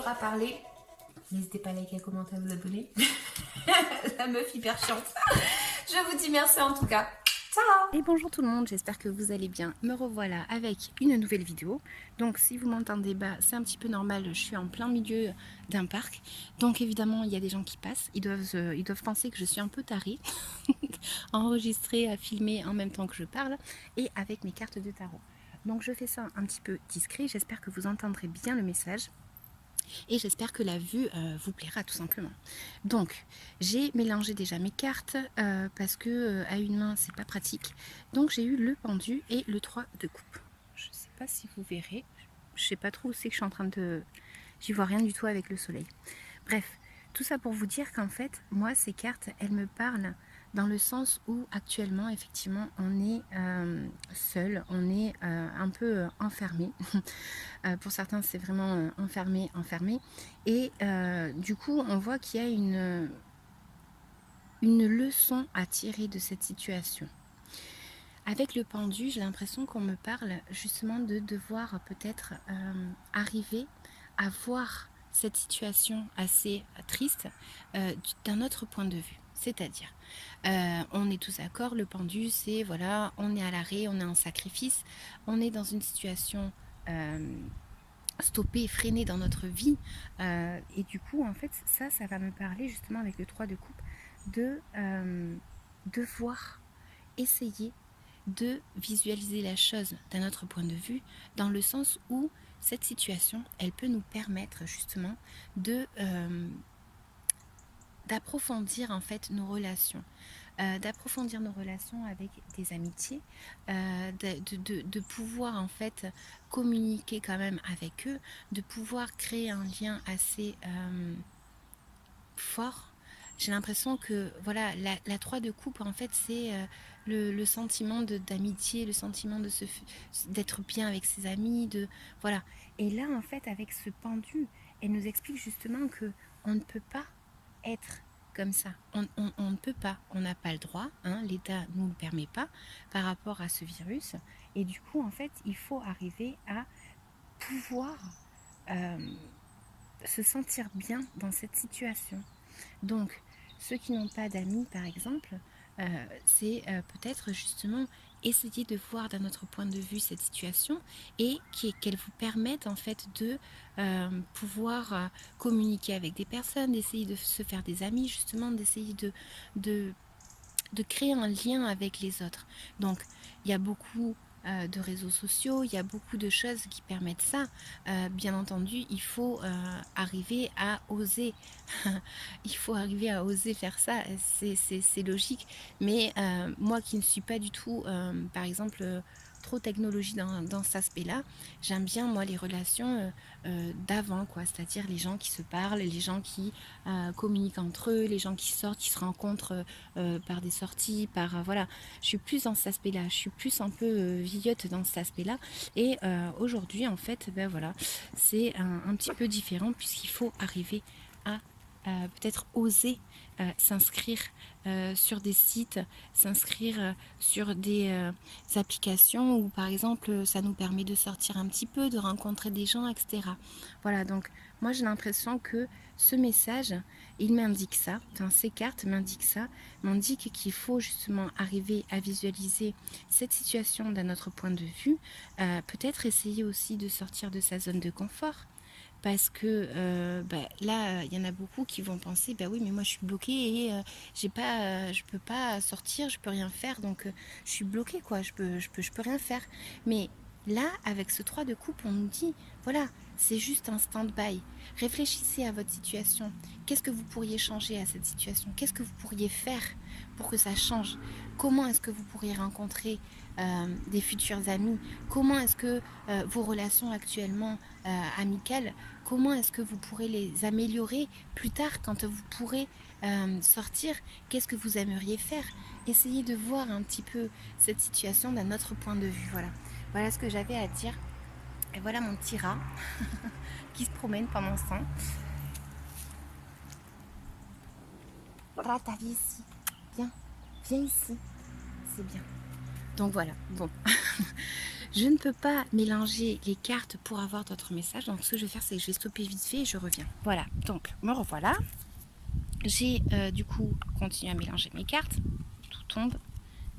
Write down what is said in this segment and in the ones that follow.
aura parlé. N'hésitez pas à liker, à commenter, à vous abonner. La meuf hyper chiante. Je vous dis merci en tout cas. Ciao. Et bonjour tout le monde, j'espère que vous allez bien. Me revoilà avec une nouvelle vidéo. Donc si vous m'entendez bas, c'est un petit peu normal, je suis en plein milieu d'un parc. Donc évidemment, il y a des gens qui passent, ils doivent penser que je suis un peu tarée, à enregistrer, à filmer en même temps que je parle, et avec mes cartes de tarot. Donc je fais ça un petit peu discret, j'espère que vous entendrez bien le message. Et j'espère que la vue vous plaira tout simplement. Donc j'ai mélangé déjà mes cartes parce que à une main c'est pas pratique. Donc j'ai eu le pendu et le 3 de coupe. Je sais pas si vous verrez, je sais pas trop où c'est que je suis en train de... J'y vois rien du tout avec le soleil. Bref, tout ça pour vous dire qu'en fait, moi ces cartes, elles me parlent dans le sens où actuellement, effectivement, on est seul, on est un peu enfermé. Pour certains, c'est vraiment enfermé. Et du coup, on voit qu'il y a une leçon à tirer de cette situation. Avec le pendu, j'ai l'impression qu'on me parle justement de devoir peut-être arriver à voir cette situation assez triste d'un autre point de vue. C'est-à-dire, on est tous d'accord, le pendu, c'est voilà, on est à l'arrêt, on est en sacrifice, on est dans une situation stoppée, freinée dans notre vie. Et du coup, en fait, ça va me parler justement avec le 3 de coupe de devoir essayer de visualiser la chose d'un autre point de vue, dans le sens où cette situation, elle peut nous permettre justement d'approfondir en fait nos relations, d'approfondir nos relations avec des amitiés, de pouvoir en fait communiquer quand même avec eux, de pouvoir créer un lien assez fort. J'ai l'impression que voilà, la 3 de coupe en fait c'est le sentiment d'amitié, le sentiment d'être bien avec ses amis, voilà. Et là en fait avec ce pendu, elle nous explique justement que on ne peut pas être comme ça. On ne peut pas, on n'a pas le droit, hein, l'État ne nous le permet pas par rapport à ce virus. Et du coup en fait il faut arriver à pouvoir se sentir bien dans cette situation. Donc, ceux qui n'ont pas d'amis, par exemple, c'est peut-être justement essayer de voir d'un autre point de vue cette situation et qu'elle vous permette en fait de pouvoir communiquer avec des personnes, d'essayer de se faire des amis, justement, d'essayer de, de créer un lien avec les autres. Donc, il y a beaucoup de réseaux sociaux, il y a beaucoup de choses qui permettent ça. Bien entendu, il faut arriver à oser. Il faut arriver à oser faire ça, c'est logique. Mais moi qui ne suis pas du tout, par exemple, trop technologie dans cet aspect-là, j'aime bien moi les relations d'avant, quoi. C'est-à-dire les gens qui se parlent, les gens qui communiquent entre eux, les gens qui sortent, qui se rencontrent par des sorties, voilà. Je suis plus dans cet aspect-là, je suis plus un peu vieillotte dans cet aspect-là. Et aujourd'hui, en fait, ben voilà, c'est un petit peu différent puisqu'il faut arriver à peut-être oser s'inscrire sur des sites, s'inscrire sur des applications où par exemple ça nous permet de sortir un petit peu, de rencontrer des gens, etc. Voilà, donc moi j'ai l'impression que ce message, il m'indique ça, enfin ces cartes m'indiquent ça, m'indiquent qu'il faut justement arriver à visualiser cette situation d'un autre point de vue, peut-être essayer aussi de sortir de sa zone de confort. Parce que là, il y en a beaucoup qui vont penser, bah oui, mais moi je suis bloquée et je peux pas sortir, je peux rien faire, donc je suis bloquée, quoi, je peux rien faire. Mais là, avec ce 3 de coupe, on nous dit, voilà, c'est juste un stand-by. Réfléchissez à votre situation. Qu'est-ce que vous pourriez changer à cette situation? Qu'est-ce que vous pourriez faire pour que ça change? Comment est-ce que vous pourriez rencontrer des futurs amis? Comment est-ce que vos relations actuellement amicales, comment est-ce que vous pourrez les améliorer plus tard quand vous pourrez sortir? Qu'est-ce que vous aimeriez faire? Essayez de voir un petit peu cette situation d'un autre point de vue. Voilà ce que j'avais à dire. Et voilà mon petit rat qui se promène pendant ce temps. Rat, viens ici. Viens ici. C'est bien. Donc voilà, bon. Je ne peux pas mélanger les cartes pour avoir d'autres messages. Donc ce que je vais faire, c'est que je vais stopper vite fait et je reviens. Voilà, donc me revoilà. J'ai du coup continué à mélanger mes cartes. Tout tombe.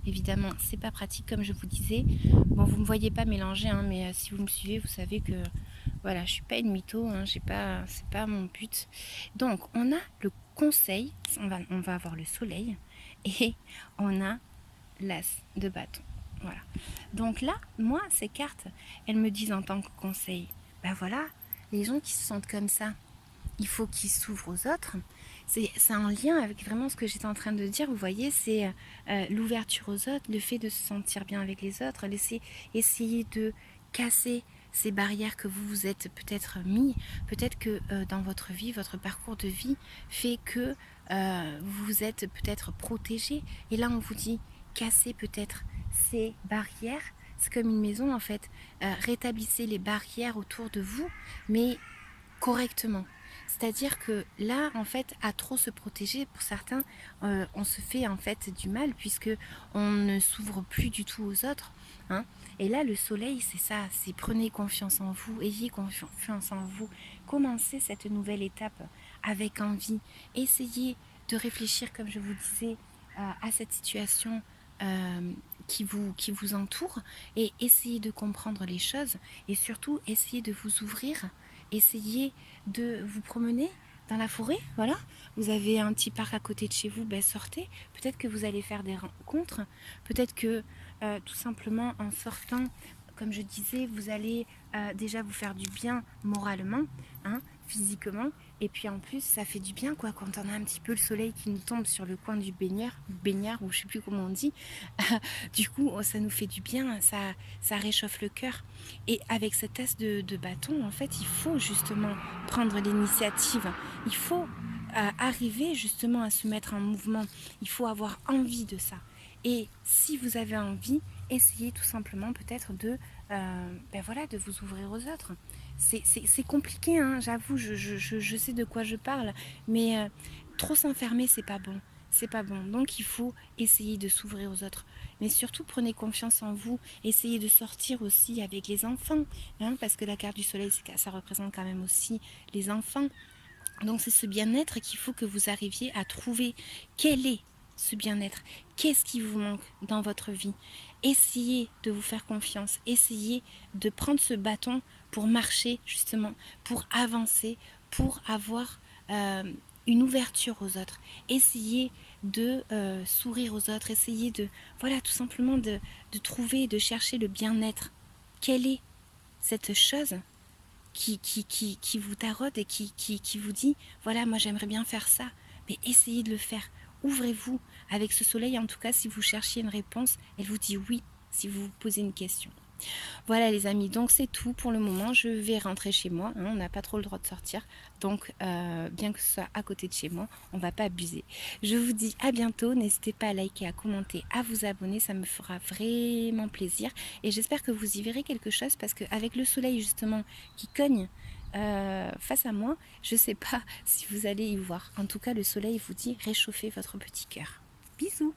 Évidemment, c'est pas pratique comme je vous disais. Bon, vous me voyez pas mélanger, hein, mais si vous me suivez, vous savez que voilà, je suis pas une mytho, hein, c'est pas mon but. Donc, on a le conseil, on va avoir le soleil et on a l'as de bâton. Voilà. Donc là, moi, ces cartes, elles me disent en tant que conseil, ben voilà, les gens qui se sentent comme ça, il faut qu'ils s'ouvrent aux autres. C'est en lien avec vraiment ce que j'étais en train de dire. Vous voyez, c'est l'ouverture aux autres, le fait de se sentir bien avec les autres, essayer de casser ces barrières que vous vous êtes peut-être mis. Peut-être que dans votre vie, votre parcours de vie fait que vous êtes peut-être protégé. Et là, on vous dit, casser peut-être ces barrières. C'est comme une maison en fait. Rétablissez les barrières autour de vous, mais correctement. C'est-à-dire que là, en fait, à trop se protéger, pour certains, on se fait en fait du mal puisque on ne s'ouvre plus du tout aux autres. Hein. Et là, le soleil, c'est ça, c'est prenez confiance en vous, ayez confiance en vous, commencez cette nouvelle étape avec envie, essayez de réfléchir, comme je vous disais, à cette situation qui vous entoure et essayez de comprendre les choses et surtout essayez de vous ouvrir. Essayez de vous promener dans la forêt, voilà. Vous avez un petit parc à côté de chez vous, ben sortez. Peut-être que vous allez faire des rencontres. Peut-être que tout simplement en sortant, comme je disais, vous allez déjà vous faire du bien moralement, hein, physiquement. Et puis en plus, ça fait du bien quoi quand on a un petit peu le soleil qui nous tombe sur le coin du baignard ou je sais plus comment on dit. Du coup, ça nous fait du bien, ça réchauffe le cœur. Et avec cette as de bâton, en fait, il faut justement prendre l'initiative. Il faut arriver justement à se mettre en mouvement. Il faut avoir envie de ça. Et si vous avez envie, essayez tout simplement peut-être de vous ouvrir aux autres. C'est compliqué, hein, j'avoue, je sais de quoi je parle, mais trop s'enfermer, c'est pas bon. C'est pas bon. Donc il faut essayer de s'ouvrir aux autres. Mais surtout, prenez confiance en vous. Essayez de sortir aussi avec les enfants. Hein, parce que la carte du soleil, ça représente quand même aussi les enfants. Donc c'est ce bien-être qu'il faut que vous arriviez à trouver. Quel est ce bien-être? Qu'est-ce qui vous manque dans votre vie? Essayez de vous faire confiance. Essayez de prendre ce bâton pour marcher justement, pour avancer, pour avoir une ouverture aux autres. Essayez de sourire aux autres. Essayez de, voilà, tout simplement de trouver, de chercher le bien-être. Quelle est cette chose qui vous taraude et qui vous dit, voilà, moi j'aimerais bien faire ça, mais essayez de le faire. Ouvrez-vous avec ce soleil, en tout cas, si vous cherchiez une réponse, elle vous dit oui, si vous vous posez une question. Voilà les amis, donc c'est tout pour le moment, je vais rentrer chez moi, hein, on n'a pas trop le droit de sortir, donc bien que ce soit à côté de chez moi, on va pas abuser. Je vous dis à bientôt, n'hésitez pas à liker, à commenter, à vous abonner, ça me fera vraiment plaisir et j'espère que vous y verrez quelque chose parce qu'avec le soleil justement qui cogne face à moi, je sais pas si vous allez y voir. En tout cas, le soleil vous dit réchauffez votre petit cœur. Bisous.